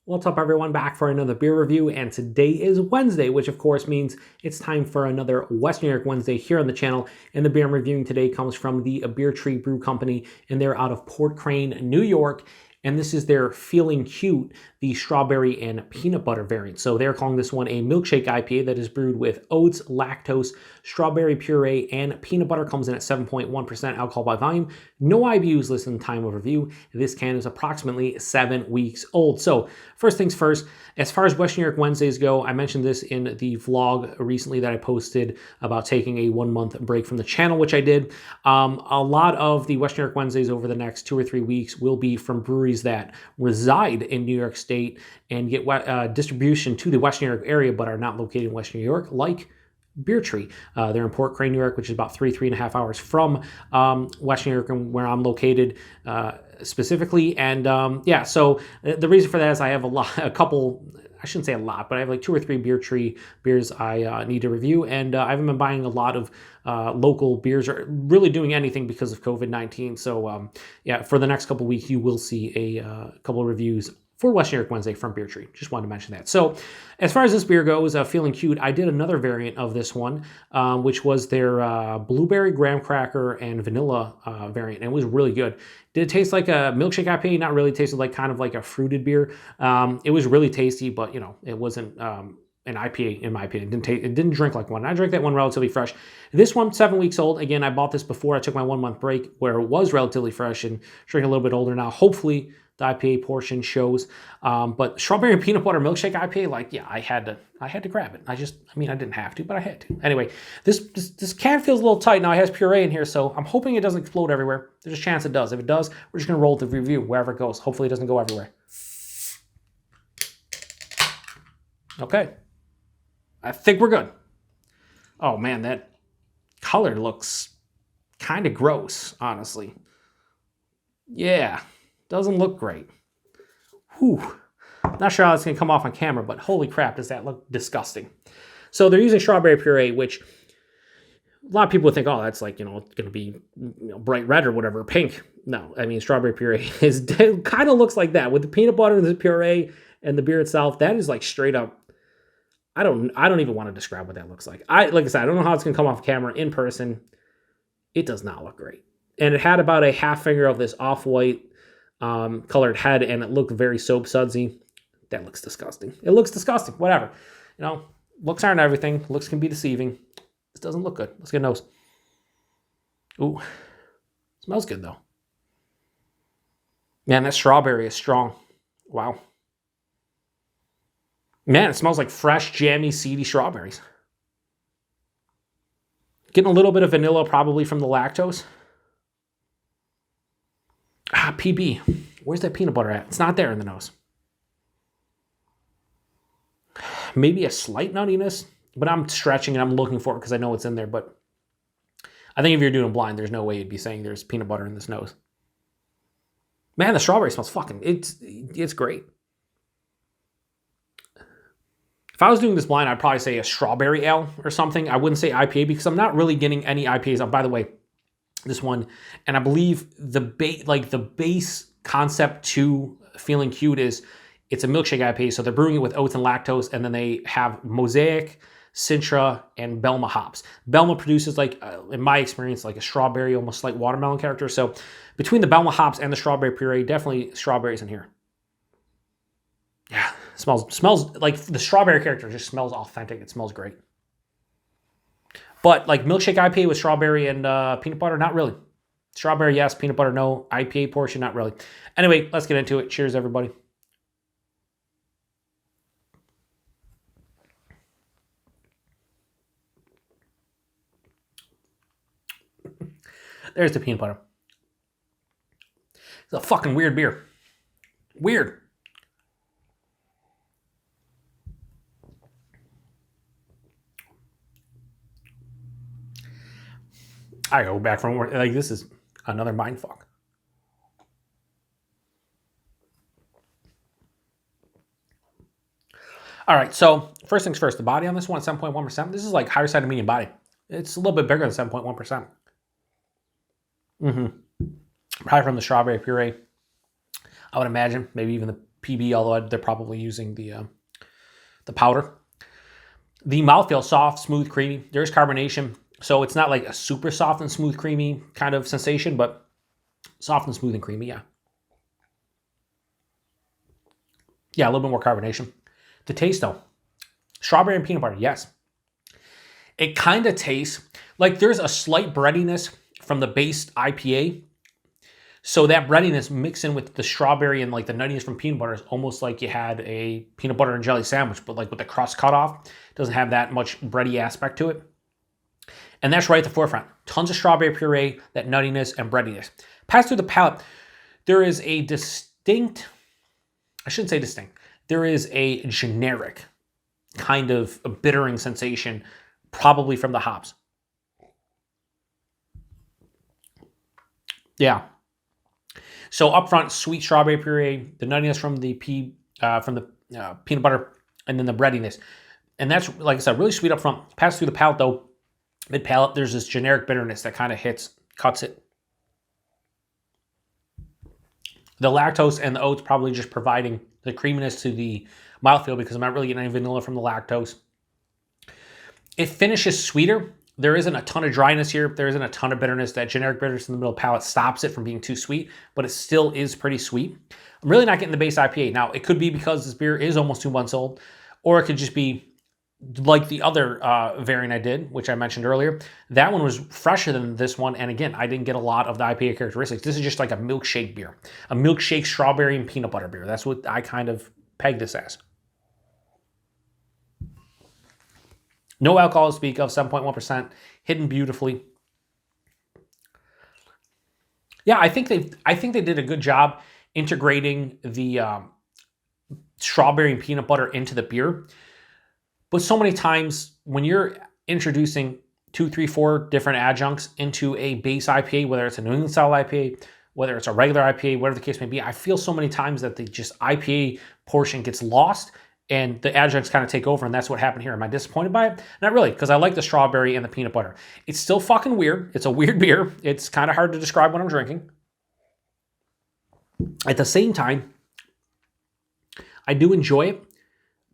What's up, everyone? Back for another beer review, and today is Wednesday, which of course means it's time for another West New York Wednesday here on the channel. And the beer I'm reviewing today comes from the Beer Tree Brew Company, and they're out of Port Crane, New York. And this is their Feeling Cute, the strawberry and peanut butter variant. So they're calling this one a Milkshake IPA that is brewed with oats, lactose, strawberry puree, and peanut butter. Comes in at 7.1% alcohol by volume. No IBUs listed in time of review. This can is approximately 7 weeks old. So first things first, as far as West New York Wednesdays go, I mentioned this in the vlog recently that I posted about taking a 1-month break from the channel, which I did. A lot of the West New York Wednesdays over the next 2 or 3 weeks will be from breweries that reside in New York State and get distribution to the West New York area but are not located in West New York, like Beer Tree. They're in Port Crane, New York, which is about 3.5 hours from West New York, and where I'm located specifically. And yeah, so the reason for that is I have a couple, I shouldn't say a lot, but I have like 2 or 3 Beer Tree beers I need to review, and I haven't been buying a lot of local beers or really doing anything because of COVID-19. So yeah, for the next couple weeks, you will see a couple of reviews for West New York Wednesday from Beer Tree. Just wanted to mention that. So as far as this beer goes, Feeling Cute, I did another variant of this one, which was their blueberry graham cracker and vanilla variant, and it was really good. Did it taste like a Milkshake IPA? Not really. It tasted like kind of like a fruited beer. It was really tasty, but you know, it wasn't an IPA in my opinion. It didn't drink like one. I drank that one relatively fresh. This one, 7 weeks old. Again, I bought this before I took my 1-month break, where it was relatively fresh, and drinking a little bit older now. Hopefully the IPA portion shows. But strawberry and peanut butter milkshake IPA, like, yeah, I had to grab it. I mean, I didn't have to, but I had to. Anyway, this can feels a little tight. Now it has puree in here, so I'm hoping it doesn't explode everywhere. There's a chance it does. If it does, we're just gonna roll with the review wherever it goes. Hopefully it doesn't go everywhere. Okay. I think we're good. Oh man, that color looks kind of gross, honestly. Yeah. Doesn't look great. Whew. Not sure how that's going to come off on camera, but holy crap, does that look disgusting. So they're using strawberry puree, which a lot of people would think, oh, that's like, it's going to be bright red or whatever, pink. No, I mean, strawberry puree kind of looks like that. With the peanut butter and the puree and the beer itself, that is like straight up, I don't even want to describe what that looks like. Like I said, I don't know how it's going to come off camera. In person, it does not look great. And it had about a half finger of this off-white colored head, and it looked very soap sudsy. That looks disgusting. It looks disgusting. Whatever. Looks aren't everything. Looks can be deceiving. This doesn't look good. Let's get a nose. Ooh. Smells good, though. Man, that strawberry is strong. Wow. Man, it smells like fresh, jammy, seedy strawberries. Getting a little bit of vanilla, probably from the lactose. PB. Where's that peanut butter at? It's not there in the nose. Maybe a slight nuttiness, but I'm stretching and I'm looking for it because I know it's in there. But I think if you're doing blind, there's no way you'd be saying there's peanut butter in this nose. Man, the strawberry smells fucking, it's great. If I was doing this blind, I'd probably say a strawberry ale or something. I wouldn't say IPA because I'm not really getting any IPAs. By the way, this one, and I believe the base concept to Feeling Cute is it's a milkshake IPA, so they're brewing it with oats and lactose, and then they have Mosaic, Citra, and Belma hops. Belma produces, like, in my experience, like a strawberry, almost slight watermelon character. So between the Belma hops and the strawberry puree, definitely strawberries in here. Yeah, smells like the strawberry character just smells authentic. It smells great. But like milkshake IPA with strawberry and peanut butter, not really. Strawberry, yes. Peanut butter, no. IPA portion, not really. Anyway, let's get into it. Cheers, everybody. There's the peanut butter. It's a fucking weird beer. Weird. I go back from work. Like, this is another mindfuck. All right, so first things first, the body on this one, 7.1%. This is like higher side of medium body. It's a little bit bigger than 7.1%. Probably from the strawberry puree. I would imagine, maybe even the PB, although they're probably using the powder. The mouthfeel, soft, smooth, creamy. There's carbonation, so it's not like a super soft and smooth, creamy kind of sensation, but soft and smooth and creamy, yeah. Yeah, a little bit more carbonation. The taste, though, strawberry and peanut butter, yes. It kind of tastes like there's a slight breadiness from the base IPA. So that breadiness mixed in with the strawberry and like the nuttiness from peanut butter is almost like you had a peanut butter and jelly sandwich, but like with the crust cut off. It doesn't have that much bready aspect to it. And that's right at the forefront. Tons of strawberry puree, that nuttiness and breadiness. Passed through the palate, there is a distinct, I shouldn't say distinct, there is a generic kind of a bittering sensation, probably from the hops. Yeah. So up front, sweet strawberry puree, the nuttiness from the peanut butter, and then the breadiness. And that's, like I said, really sweet up front. Pass through the palate, though. Mid-palate, there's this generic bitterness that kind of cuts it. The lactose and the oats probably just providing the creaminess to the mouthfeel because I'm not really getting any vanilla from the lactose. It finishes sweeter. There isn't a ton of dryness here. There isn't a ton of bitterness. That generic bitterness in the middle palate stops it from being too sweet, but it still is pretty sweet. I'm really not getting the base IPA. Now, it could be because this beer is almost 2 months old, or it could just be like the other variant I did, which I mentioned earlier. That one was fresher than this one, and again, I didn't get a lot of the IPA characteristics. This is just like a milkshake beer, a milkshake strawberry and peanut butter beer. That's what I kind of peg this as. No alcohol to speak of, 7.1%, hidden beautifully. Yeah, I think they did a good job integrating the strawberry and peanut butter into the beer. But so many times when you're introducing 2, 3, 4 different adjuncts into a base IPA, whether it's a New England style IPA, whether it's a regular IPA, whatever the case may be, I feel so many times that the just IPA portion gets lost and the adjuncts kind of take over, and that's what happened here. Am I disappointed by it? Not really, because I like the strawberry and the peanut butter. It's still fucking weird. It's a weird beer. It's kind of hard to describe what I'm drinking. At the same time, I do enjoy it,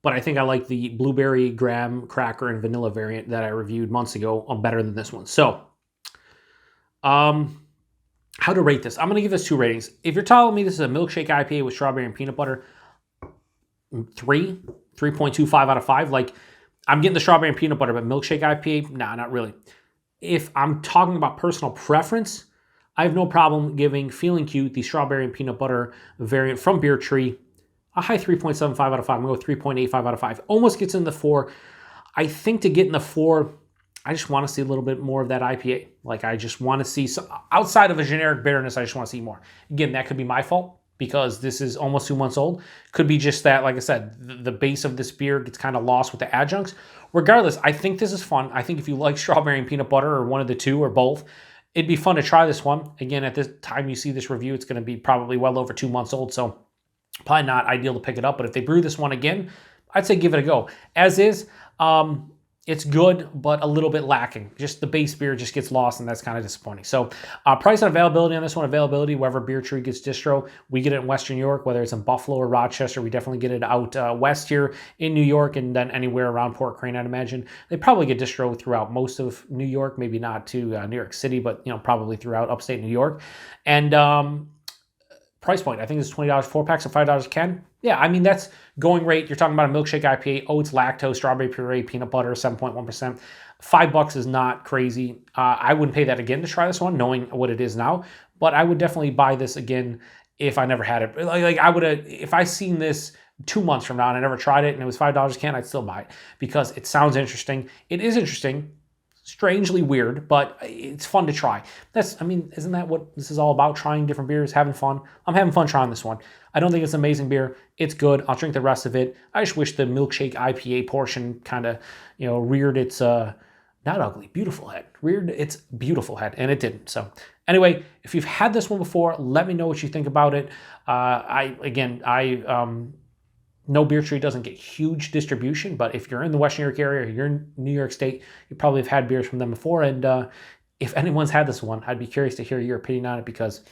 but I think I like the blueberry, graham, cracker, and vanilla variant that I reviewed months ago better than this one. So, how to rate this? I'm going to give this 2 ratings. If you're telling me this is a milkshake IPA with strawberry and peanut butter, 3.25 out of 5. Like, I'm getting the strawberry and peanut butter, but milkshake IPA, nah, not really. If I'm talking about personal preference, I have no problem giving Feeling Cute, the strawberry and peanut butter variant from Beer Tree, a high 3.75 out of 5. I'm going to go 3.85 out of 5. Almost gets in the 4. I think to get in the 4, I just want to see a little bit more of that IPA. Like, I just want to see, outside of a generic bitterness, I just want to see more. Again, that could be my fault, because this is almost 2 months old. Could be just that, like I said, the base of this beer gets kind of lost with the adjuncts. Regardless, I think this is fun. I think if you like strawberry and peanut butter, or one of the two, or both, it'd be fun to try this one. Again, at this time you see this review, it's going to be probably well over 2 months old, so probably not ideal to pick it up. But if they brew this one again, I'd say give it a go. As is, it's good, but a little bit lacking. Just the base beer just gets lost, and that's kind of disappointing. So price and availability on this one, availability, wherever Beer Tree gets distro. We get it in Western New York, whether it's in Buffalo or Rochester. We definitely get it out west here in New York, and then anywhere around Port Crane, I'd imagine. They probably get distro throughout most of New York, maybe not to New York City, but probably throughout upstate New York. And price point, I think it's $20 4-packs, or $5 a can. Yeah, I mean, that's going rate. You're talking about a milkshake IPA, oats, lactose, strawberry puree, peanut butter, 7.1%. $5 is not crazy. I wouldn't pay that again to try this one, knowing what it is now. But I would definitely buy this again if I never had it. Like I would have, if I seen this 2 months from now and I never tried it and it was $5 a can, I'd still buy it because it sounds interesting. It is interesting. Strangely weird, but it's fun to try. Isn't that what this is all about? Trying different beers, having fun. I'm having fun trying this one. I don't think it's an amazing beer. It's good. I'll drink the rest of it. I just wish the milkshake IPA portion kind of, reared its, not ugly, beautiful head. Reared its beautiful head, and it didn't. So anyway, if you've had this one before, let me know what you think about it. No, Beer Tree doesn't get huge distribution, but if you're in the Western New York area, or you're in New York State, you probably have had beers from them before. And if anyone's had this one, I'd be curious to hear your opinion on it because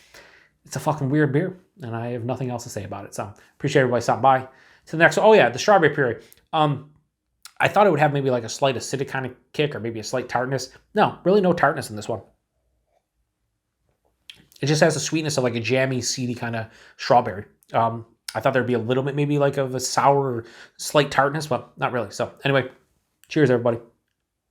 it's a fucking weird beer, and I have nothing else to say about it. So appreciate everybody stopping by. To the next one. Oh yeah, the strawberry puree. I thought it would have maybe like a slight acidic kind of kick or maybe a slight tartness. No, really no tartness in this one. It just has the sweetness of like a jammy, seedy kind of strawberry. I thought there'd be a little bit maybe like of a sour, slight tartness, but not really. So anyway, cheers everybody.